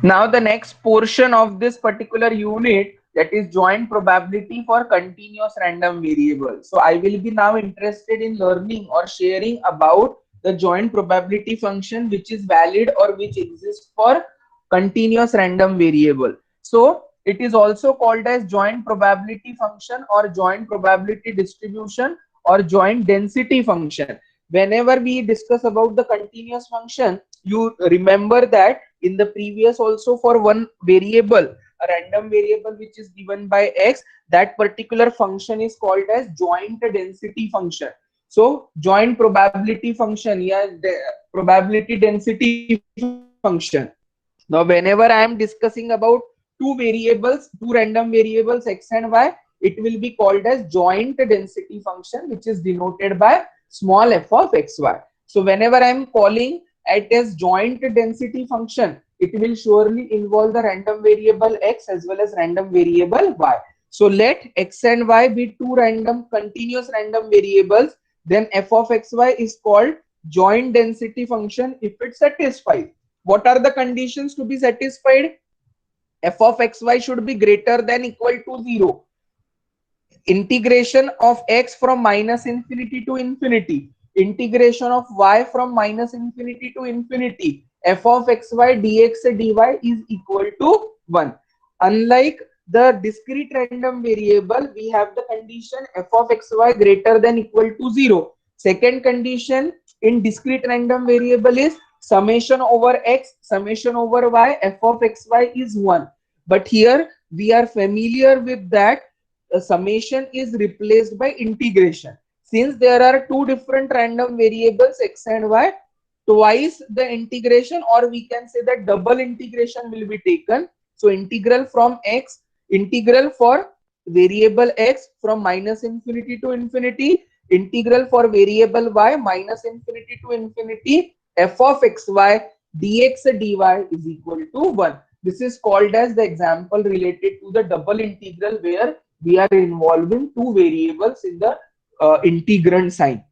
Now the next portion of this particular unit, that is joint probability for continuous random variable. So I will be now interested in learning or sharing about the joint probability function which is valid or which exists for continuous random variable. So it is also called as joint probability function or joint probability distribution or joint density function. Whenever we discuss about the continuous function, you remember that in the previous also for one variable, a random variable which is given by x, that particular function is called as joint density function. So joint probability function, yeah, probability density function. Now whenever I am discussing about two variables, two random variables x and y, it will be called as joint density function, which is denoted by small f of xy. So whenever I am calling it as joint density function, it will surely involve the random variable x as well as random variable y. So let x and y be two random continuous random variables, then f of xy is called joint density function if it satisfies. What are the conditions to be satisfied? F of xy should be greater than equal to 0. Integration of x from minus infinity to infinity, integration of y from minus infinity to infinity, f of xy dx dy is equal to 1. Unlike the discrete random variable, we have the condition f of xy greater than equal to 0. Second condition in discrete random variable is summation over x, summation over y, f of xy is 1. But here we are familiar with that summation is replaced by integration. Since there are two different random variables x and y, twice the integration, or we can say that double integration will be taken. So integral from x, integral for variable x from minus infinity to infinity, integral for variable y minus infinity to infinity, f of xy dx dy is equal to 1. This is called as the example related to the double integral, where we are involving two variables in the integrand sign,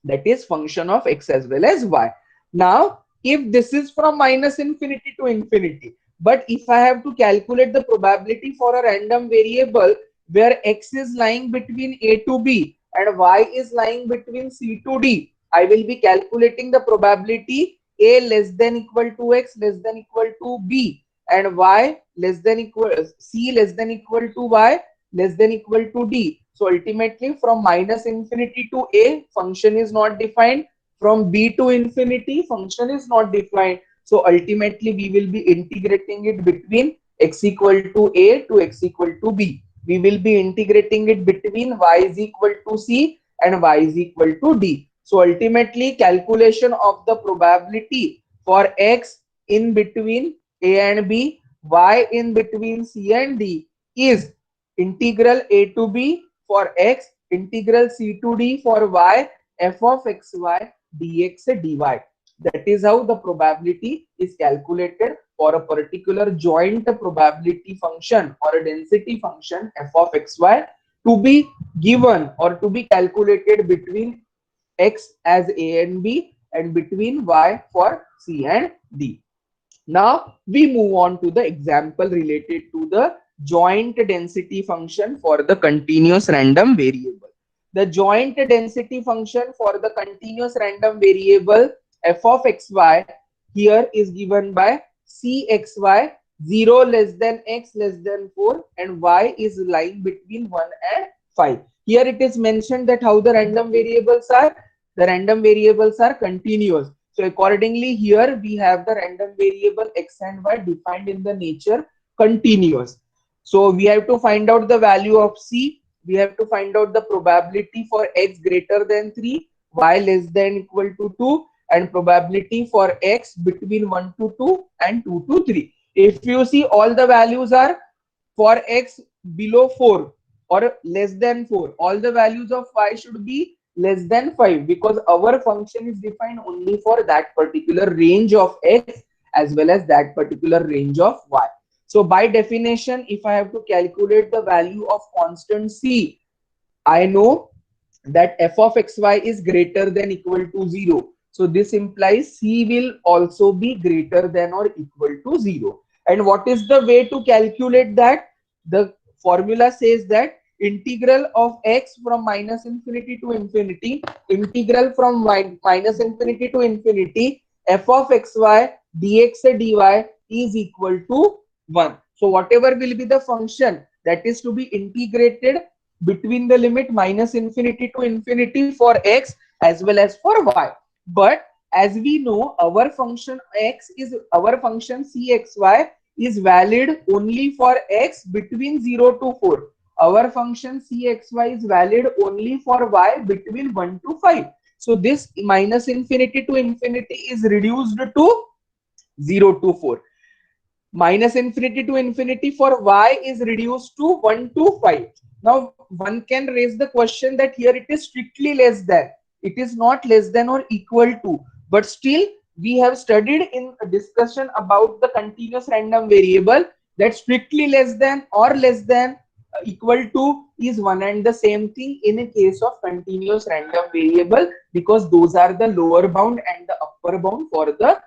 that is function of x as well as y. Now if this is from minus infinity to infinity, but if I have to calculate the probability for a random variable where x is lying between a to b and y is lying between c to d, I will be calculating the probability a less than equal to x less than equal to b and y less than equal c less than equal to y less than equal to d. So ultimately from minus infinity to a, function is not defined. From b to infinity, function is not defined. So ultimately we will be integrating it between x equal to a to x equal to b. We will be integrating it between y is equal to c and y is equal to d. So ultimately calculation of the probability for x in between a and b, y in between c and d is integral a to b for x, integral c to d for y, f of xy dx dy. That is how the probability is calculated for a particular joint probability function or a density function f of xy to be given or to be calculated between x as a and b and between y for c and d. Now we move on to the example related to the joint density function for the continuous random variable. The joint density function for the continuous random variable f of xy here is given by cxy 0 less than x less than 4 and y is lying between 1 and 5. Here it is mentioned that how the random variables are. The random variables are continuous. So accordingly here we have the random variable x and y defined in the nature continuous. So we have to find out the value of c. We have to find out the probability for x greater than 3, y less than equal to 2 and probability for x between 1 to 2 and 2 to 3. If you see all the values are for x below 4 or less than 4, all the values of y should be less than 5 because our function is defined only for that particular range of x as well as that particular range of y. So by definition, if I have to calculate the value of constant c, I know that f of xy is greater than equal to 0. So this implies c will also be greater than or equal to 0. And what is the way to calculate that? The formula says that integral of x from minus infinity to infinity, integral from minus infinity to infinity, f of xy dx dy is equal to 1. So whatever will be the function that is to be integrated between the limit minus infinity to infinity for x as well as for y. But as we know, our function x is our function cxy is valid only for x between 0 to 4. Our function cxy is valid only for y between 1 to 5. So this minus infinity to infinity is reduced to 0 to 4. Minus infinity to infinity for y is reduced to 1 to 5. Now one can raise the question that here it is strictly less than. It is not less than or equal to. But still we have studied in a discussion about the continuous random variable that strictly less than or less than equal to is one and the same thing in a case of continuous random variable, because those are the lower bound and the upper bound for the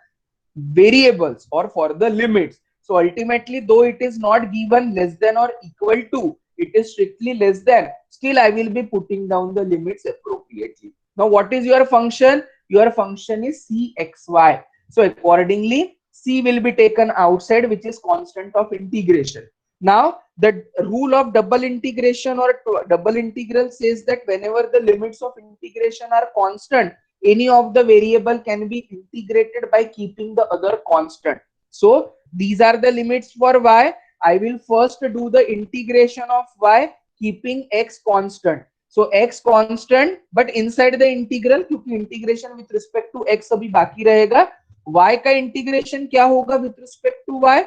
variables or for the limits. So ultimately, though it is not given less than or equal to, it is strictly less than, still I will be putting down the limits appropriately. Now what is your function? Your function is cxy. So accordingly c will be taken outside, which is constant of integration. Now the rule of double integration or double integral says that whenever the limits of integration are constant, any of the variable can be integrated by keeping the other constant. So these are the limits for y. I will first do the integration of y keeping x constant. So x constant, but inside the integral, क्योंकि integration with respect to x अभी बाकी रहेगा, y का integration क्या होगा with respect to y?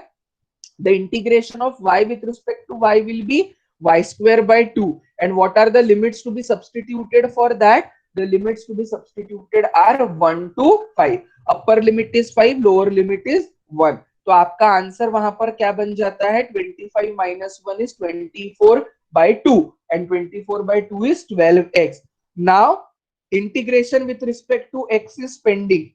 The integration of y with respect to y will be y square by 2. And what are the limits to be substituted for that? The limits to be substituted are 1 to 5. Upper limit is 5, lower limit is 1. तो आपका answer वहां पर क्या बन जाता है? 25 minus 1 is 24 by 2 and 24 by 2 is 12x. Now integration with respect to x is pending.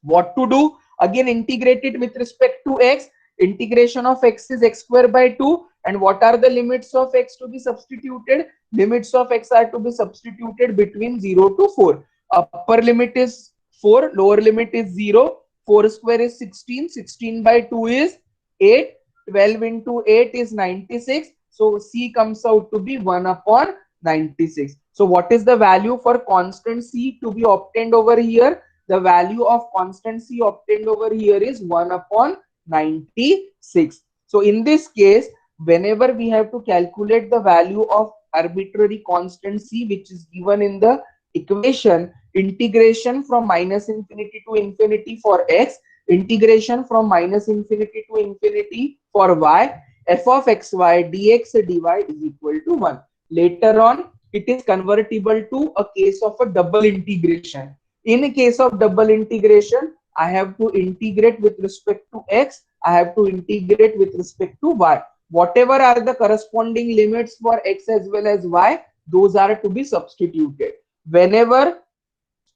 What to do? Again integrate it with respect to x. Integration of x is x square by 2. And what are the limits of x to be substituted? Limits of x are to be substituted between 0 to 4. Upper limit is 4, lower limit is 0. 4 square is 16, 16 by 2 is 8, 12 into 8 is 96. So c comes out to be 1 upon 96. So what is the value for constant c to be obtained over here? The value of constant c obtained over here is 1 upon 96. So in this case, whenever we have to calculate the value of arbitrary constant c, which is given in the equation, integration from minus infinity to infinity for x, integration from minus infinity to infinity for y, f of xy dx dy is equal to 1. Later on, it is convertible to a case of a double integration. In a case of double integration, I have to integrate with respect to x, I have to integrate with respect to y. Whatever are the corresponding limits for x as well as y, those are to be substituted. Whenever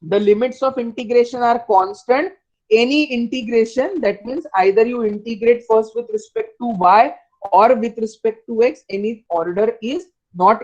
the limits of integration are constant, any integration, that means either you integrate first with respect to y or with respect to x, any order is not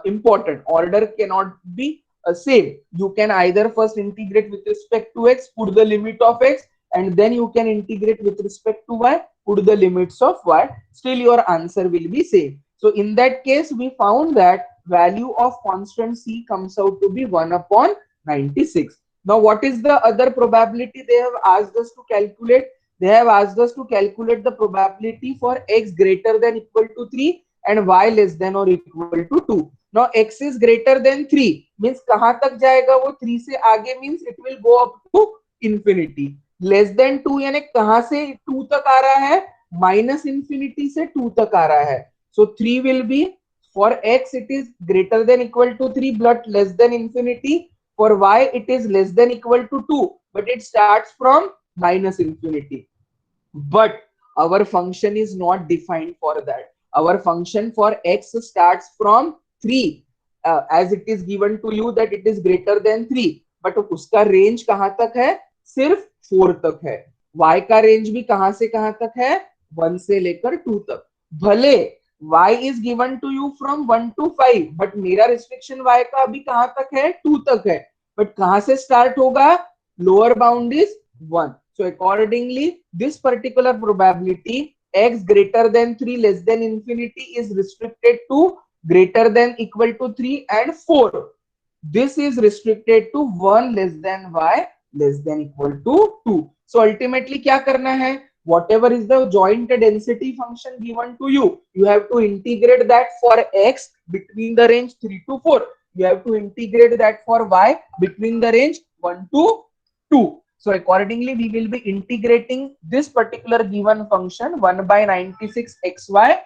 important. Order cannot be same. You can either first integrate with respect to x, put the limit of x, and then you can integrate with respect to y, put the limits of y. Still your answer will be same. So in that case, we found that value of constant c comes out to be 1 upon 96. Now what is the other probability they have asked us to calculate? They have asked us to calculate the probability for x greater than equal to 3 and y less than or equal to 2. Now x is greater than 3 means कहां तक जाएगा वो? 3 से आगे means it will go up to infinity. Less than 2 यानी कहां से 2 तक आ रहा है? माइनस इंफिनिटी से 2 तक आ रहा है. So 3 will be, for x it is greater than equal to 3 but less than infinity. For y it is less than equal to 2 but it starts from minus infinity. But our function is not defined for that. Our function for x starts from 3 as it is given to you that it is greater than 3, but उसका range कहां तक है? सिर्फ 4 तक है. y का range भी कहां से कहां तक है? 1 से लेकर 2 तक। भले y is given to you from 1 to 5, but मेरा रिस्ट्रिक्शन y का अभी कहां तक है, 2 तक है, बट कहां से स्टार्ट होगा, lower bound is 1. So accordingly this particular probability x greater than 3 less than infinity is restricted to greater than equal to 3 and 4. This is restricted to 1 less than y less than equal to 2. So ultimately क्या करना है, whatever is the joint density function given to you, you have to integrate that for x between the range 3 to 4. You have to integrate that for y between the range 1 to 2. So accordingly we will be integrating this particular given function 1 by 96 xy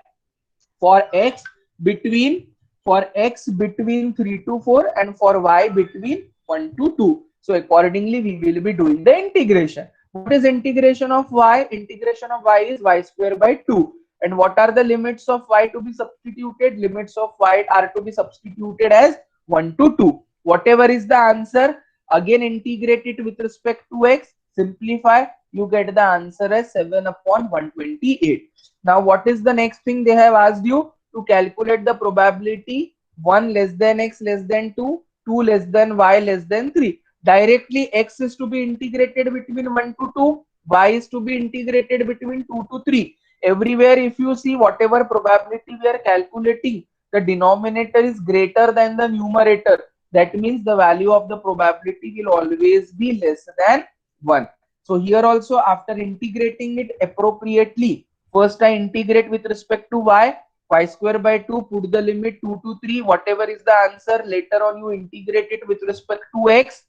for x between 3 to 4 and for y between 1 to 2. So accordingly we will be doing the integration. What is integration of y? Integration of y is y square by 2. And what are the limits of y to be substituted? Limits of y are to be substituted as 1 to 2. Whatever is the answer, again integrate it with respect to x, simplify, you get the answer as 7 upon 128. Now what is the next thing they have asked you? To calculate the probability 1 less than x less than 2, 2 less than y less than 3. Directly x is to be integrated between 1 to 2, y is to be integrated between 2 to 3. Everywhere if you see whatever probability we are calculating, the denominator is greater than the numerator. That means the value of the probability will always be less than 1. So here also after integrating it appropriately, first I integrate with respect to y square by 2, put the limit 2 to 3, whatever is the answer, later on you integrate it with respect to x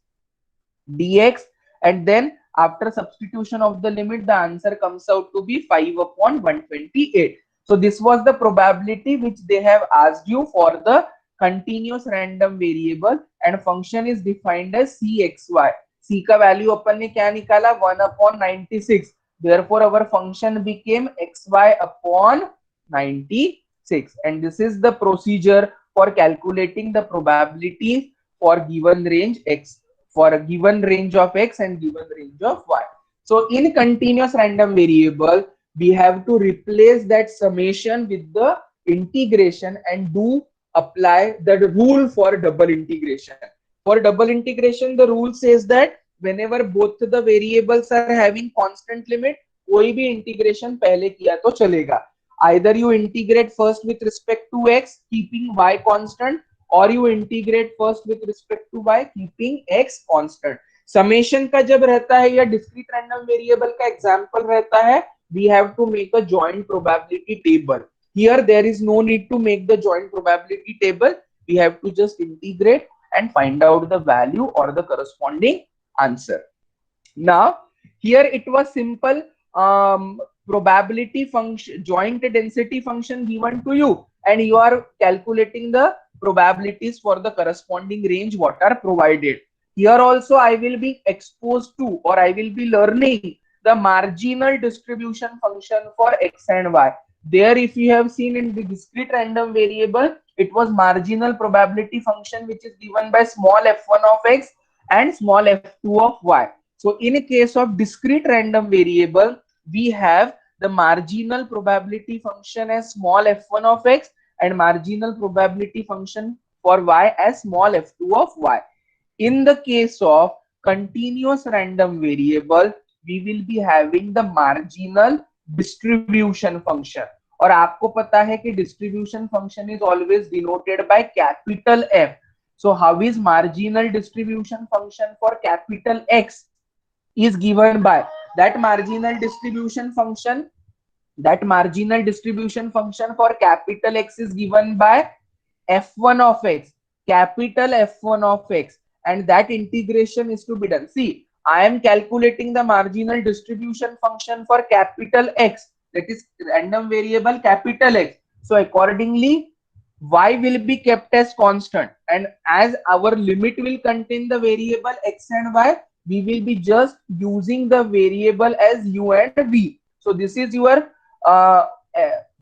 dx, and then after substitution of the limit the answer comes out to be 5 upon 128. So this was the probability which they have asked you for the continuous random variable, and function is defined as cxy. c का value अपन ने क्या निकाला, 1 upon 96. Therefore our function became xy upon 96, and this is the procedure for calculating the probabilities for given range x, for a given range of x and given range of y. So in continuous random variable, we have to replace that summation with the integration and do apply the rule for double integration. For double integration, the rule says that whenever both the variables are having constant limit, कोई भी integration पहले किया तो चलेगा. Either you integrate first with respect to x, keeping y constant, or you integrate first with respect to y keeping x constant. Summation का जब रहता है या discrete random variable का example रहता है, we have to make a joint probability table. Here there is no need to make the joint probability table. We have to just integrate and find out the value or the corresponding answer. Now here it was simple probability function, joint density function given to you, and you are calculating the probabilities for the corresponding range what are provided. Here also I will be exposed to, or I will be learning the marginal distribution function for x and y. There if you have seen in the discrete random variable, it was marginal probability function which is given by small f1 of x and small f2 of y. So in a case of discrete random variable, we have the marginal probability function as small f1 of x and marginal probability function for y as small f2 of y. In the case of continuous random variable, we will be having the marginal distribution function. और आपको पता है कि distribution function is always denoted by capital F. So how is marginal distribution function for capital X is given by that marginal distribution function. That marginal distribution function for capital X is given by f1 of x, capital F1 of x, and that integration is to be done. See, I am calculating the marginal distribution function for capital X, that is random variable capital X. So accordingly, y will be kept as constant, and as our limit will contain the variable x and y, we will be just using the variable as u and v. So this is your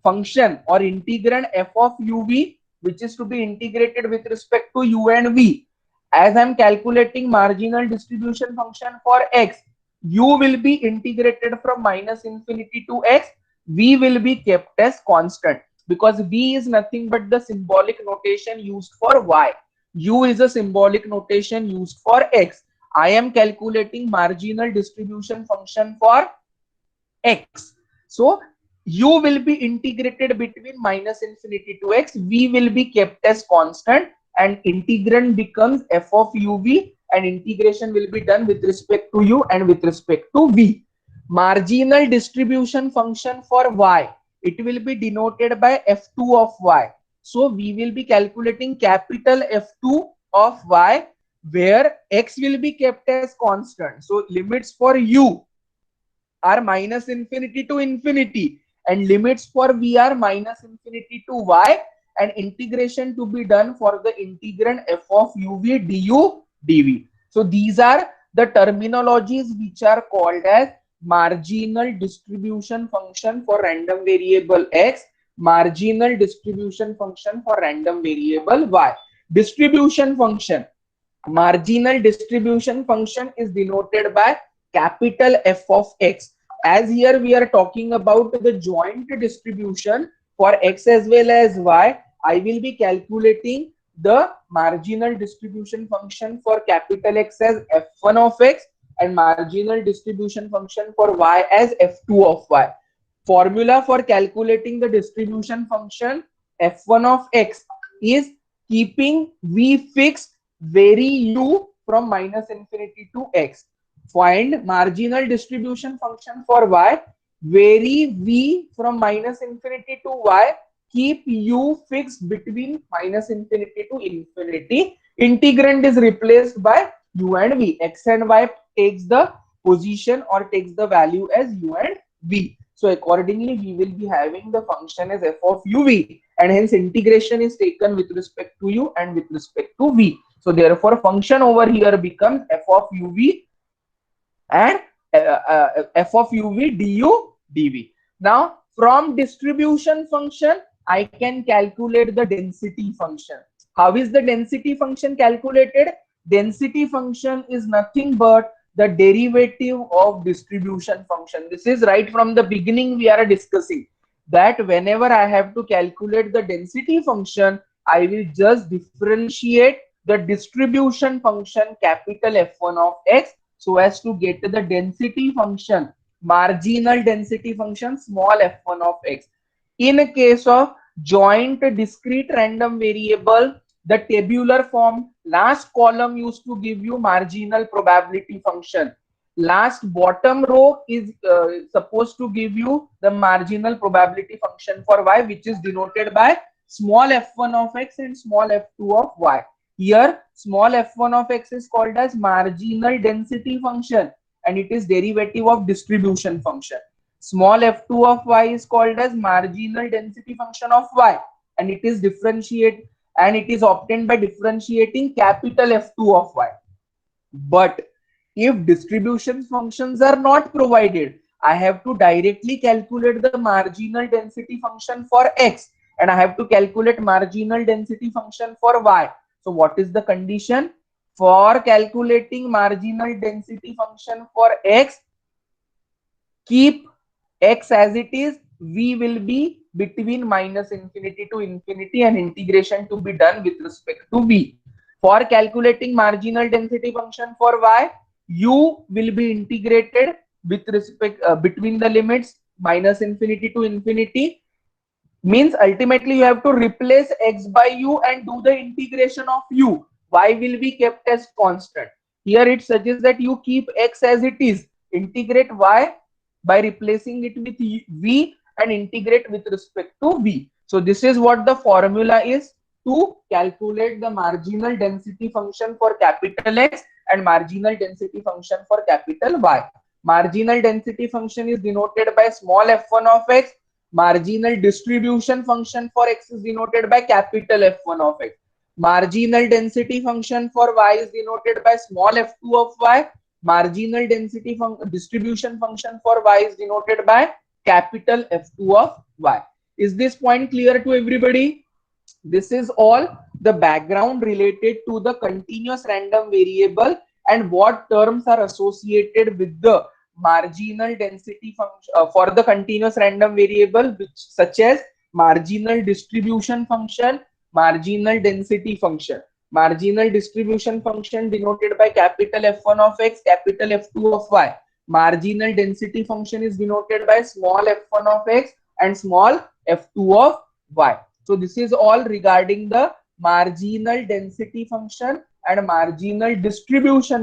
function or integrand f of uv, which is to be integrated with respect to u and v. As I am calculating marginal distribution function for x, u will be integrated from minus infinity to x. V will be kept as constant, because V is nothing but the symbolic notation used for Y. U is a symbolic notation used for X. I am calculating marginal distribution function for X. So U will be integrated between minus infinity to X. V will be kept as constant, and integrand becomes f of uv, and integration will be done with respect to u and with respect to v. Marginal distribution function for y, it will be denoted by f2 of y. So we will be calculating capital F2 of y, where x will be kept as constant. So limits for u are minus infinity to infinity, and limits for v are minus infinity to y, and integration to be done for the integrand f of uv du dv. So these are the terminologies which are called as marginal distribution function for random variable x, marginal distribution function for random variable y. Distribution function, marginal distribution function is denoted by capital F of x. As here we are talking about the joint distribution for x as well as y, I will be calculating the marginal distribution function for capital X as f1 of x, and marginal distribution function for y as f2 of y. Formula for calculating the distribution function f1 of x is keeping v fixed, vary u from minus infinity to x. Find marginal distribution function for y, vary v from minus infinity to y, keep u fixed between minus infinity to infinity. Integrand is replaced by u and v. X and y takes the position or takes the value as u and v. So accordingly, we will be having the function as f of uv, and hence integration is taken with respect to u and with respect to v. So therefore, function over here becomes f of uv and f of uv du dv. Now from distribution function, I can calculate the density function. How is the density function calculated? Density function is nothing but the derivative of distribution function. This is right from the beginning we are discussing that whenever I have to calculate the density function, I will just differentiate the distribution function capital F1 of x, so as to get the density function, marginal density function small f1 of x. In a case of joint discrete random variable, the tabular form, last column used to give you marginal probability function. Last bottom row is supposed to give you the marginal probability function for y, which is denoted by small f1 of x and small f2 of y. Here small f1 of x is called as marginal density function, and it is derivative of distribution function. Small f2 of y is called as marginal density function of y, and it is differentiate, and it is obtained by differentiating capital F2 of y. But if distribution functions are not provided, I have to directly calculate the marginal density function for x, and I have to calculate marginal density function for y. So what is the condition? For calculating marginal density function for x, keep x as it is, v will be between minus infinity to infinity, and integration to be done with respect to v. For calculating marginal density function for y, u will be integrated with respect between the limits minus infinity to infinity. Means ultimately you have to replace x by u and do the integration of u. Y will be kept as constant. Here it suggests that you keep x as it is, integrate y by replacing it with v, and integrate with respect to v. So this is what the formula is to calculate the marginal density function for capital X and marginal density function for capital Y. Marginal density function is denoted by small f1 of x. Marginal distribution function for x is denoted by capital F1 of x. Marginal density function for y is denoted by small f2 of y. Marginal density distribution function for y is denoted by capital F2 of y. Is this point clear to everybody? This is all the background related to the continuous random variable and what terms are associated with the marginal density function for the continuous random variable, which such as marginal distribution function, marginal density function. Marginal distribution function denoted by capital F1 of x, capital F2 of y. Marginal density function is denoted by small f1 of x and small f2 of y. So this is all regarding the marginal density function and marginal distribution